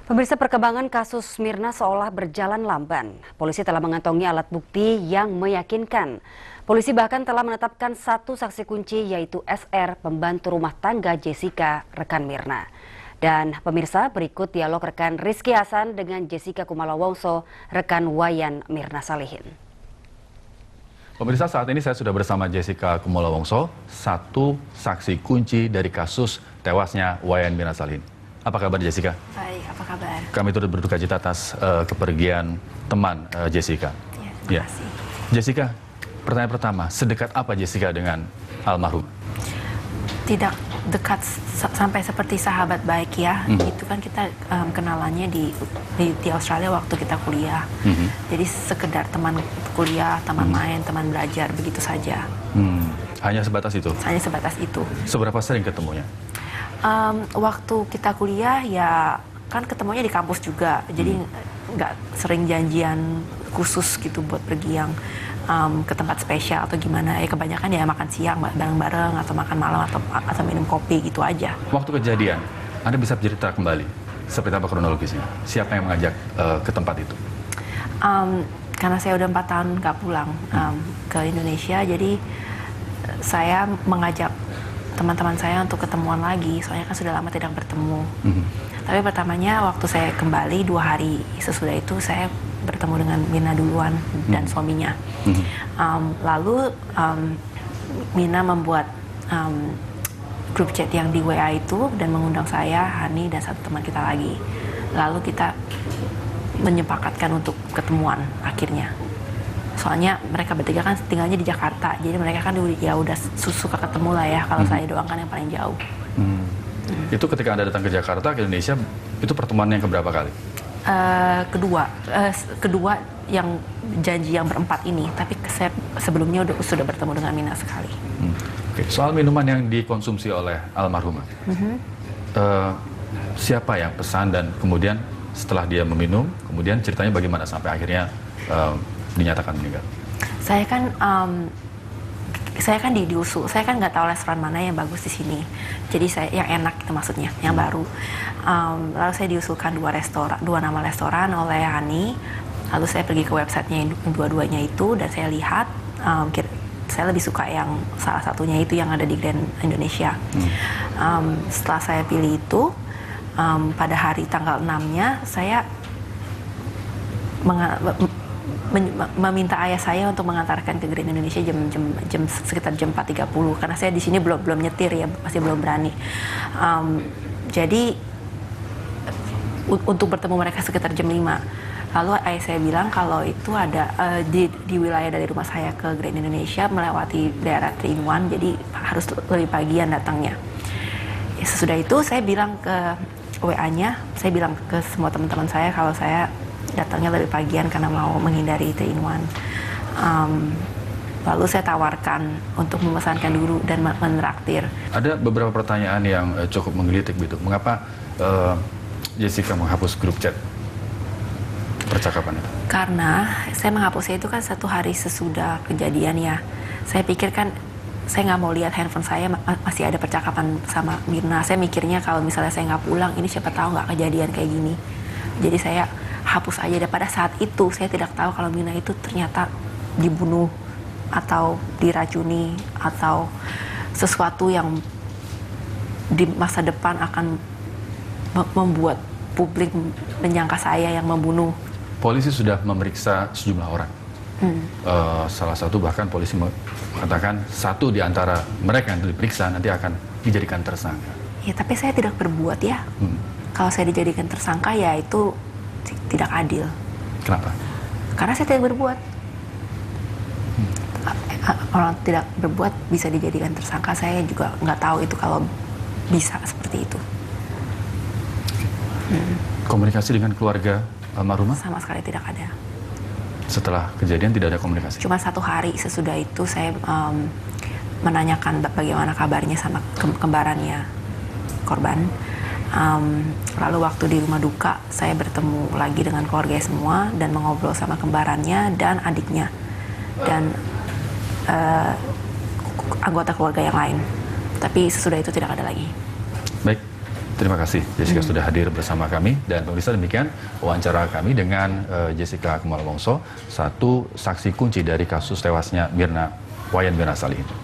Pemirsa, perkembangan kasus Mirna seolah berjalan lamban. Polisi telah mengantongi alat bukti yang meyakinkan. Polisi bahkan telah menetapkan satu saksi kunci, yaitu SR, pembantu rumah tangga Jessica, rekan Mirna. Dan pemirsa, berikut dialog rekan Rizky Hasan dengan Jessica Kumala Wongso, rekan Wayan Mirna Salihin. Pemirsa, saat ini saya sudah bersama Jessica Kumala Wongso, satu saksi kunci dari kasus tewasnya Wayan Mirna Salihin. Apa kabar Jessica? Baik, apa kabar? Kami turut berduka cita atas kepergian teman Jessica. Ya, terima kasih. Jessica, pertanyaan pertama, sedekat apa Jessica dengan almarhum? Tidak dekat sampai seperti sahabat baik ya. Itu kan kita kenalannya di Australia waktu kita kuliah. Jadi sekedar teman kuliah, teman main, teman belajar, begitu saja. Hanya sebatas itu? Hanya sebatas itu. Seberapa sering ketemunya? Waktu kita kuliah ya kan ketemunya di kampus juga, jadi nggak sering janjian khusus gitu buat pergi yang ke tempat spesial atau gimana. Ya kebanyakan ya makan siang bareng-bareng atau makan malam atau minum kopi gitu aja. Waktu kejadian, Anda bisa bercerita kembali seperti apa kronologisnya? Siapa yang mengajak ke tempat itu? Karena saya udah 4 tahun nggak pulang ke Indonesia, jadi saya mengajak teman-teman saya untuk ketemuan lagi, soalnya kan sudah lama tidak bertemu. Tapi pertamanya waktu saya kembali 2 hari sesudah itu saya bertemu dengan Mirna duluan dan suaminya. Lalu Mirna membuat grup chat yang di WA itu dan mengundang saya, Hani, dan satu teman kita lagi. Lalu kita menyepakatkan untuk ketemuan akhirnya. Soalnya mereka bertiga kan tinggalnya di Jakarta, jadi mereka kan ya udah suka ketemu lah ya. Kalau saya doang kan yang paling jauh. Itu ketika Anda datang ke Jakarta, ke Indonesia, itu pertemuan yang keberapa kali? Kedua yang janji yang berempat ini, tapi saya sebelumnya sudah bertemu dengan Mirna sekali. Oke. Soal minuman yang dikonsumsi oleh almarhumah, siapa yang pesan dan kemudian setelah dia meminum, kemudian ceritanya bagaimana sampai akhirnya dinyatakan meninggal? Saya kan diusul, saya kan nggak tahu restoran mana yang bagus di sini. Jadi saya yang enak itu maksudnya, yang baru. Lalu saya diusulkan 2 nama restoran oleh Hani. Lalu saya pergi ke websitenya dua-duanya itu dan saya lihat, saya lebih suka yang salah satunya itu yang ada di Grand Indonesia. Setelah saya pilih itu, pada hari tanggal 6-nya saya meminta ayah saya untuk mengantarkan ke Grand Indonesia sekitar jam 4.30 karena saya di sini belum nyetir ya, masih belum berani. Jadi untuk bertemu mereka sekitar jam 5. Lalu ayah saya bilang kalau itu ada di wilayah dari rumah saya ke Grand Indonesia melewati daerah 3-in-1, jadi harus lebih pagian datangnya. Ya, sesudah itu saya bilang ke WA-nya, saya bilang ke semua teman-teman saya kalau saya datangnya lebih pagian karena mau menghindari 3-in-1. Lalu saya tawarkan untuk memesankan dulu dan menraktir. Ada beberapa pertanyaan yang cukup menggelitik gitu. Mengapa Jessica menghapus grup chat percakapan itu? Karena saya menghapusnya itu kan 1 hari sesudah kejadian ya. Saya pikir kan saya nggak mau lihat handphone saya masih ada percakapan sama Mirna. Saya mikirnya kalau misalnya saya nggak pulang, ini siapa tahu nggak kejadian kayak gini. Jadi saya hapus aja. Dan pada saat itu saya tidak tahu kalau Mirna itu ternyata dibunuh atau diracuni atau sesuatu yang di masa depan akan membuat publik menyangka saya yang membunuh. Polisi sudah memeriksa sejumlah orang. Salah satu bahkan polisi mengatakan satu di antara mereka yang diperiksa nanti akan dijadikan tersangka. Ya, tapi saya tidak berbuat ya. Kalau saya dijadikan tersangka ya itu tidak adil. Kenapa? Karena saya tidak berbuat. Orang tidak berbuat bisa dijadikan tersangka, saya juga nggak tahu itu kalau bisa seperti itu. Komunikasi dengan keluarga almarhumah? Sama sekali tidak ada. Setelah kejadian tidak ada komunikasi? Cuma 1 hari sesudah itu saya menanyakan bagaimana kabarnya sama kembarannya korban. Lalu waktu di rumah duka saya bertemu lagi dengan keluarga semua dan mengobrol sama kembarannya dan adiknya dan anggota keluarga yang lain. Tapi sesudah itu tidak ada lagi. Baik, Terima kasih Jessica sudah hadir bersama kami, dan pemirsa, demikian wawancara kami dengan Jessica Kumolo Wongso, satu saksi kunci dari kasus tewasnya Mirna Wayan Mirna Salihin.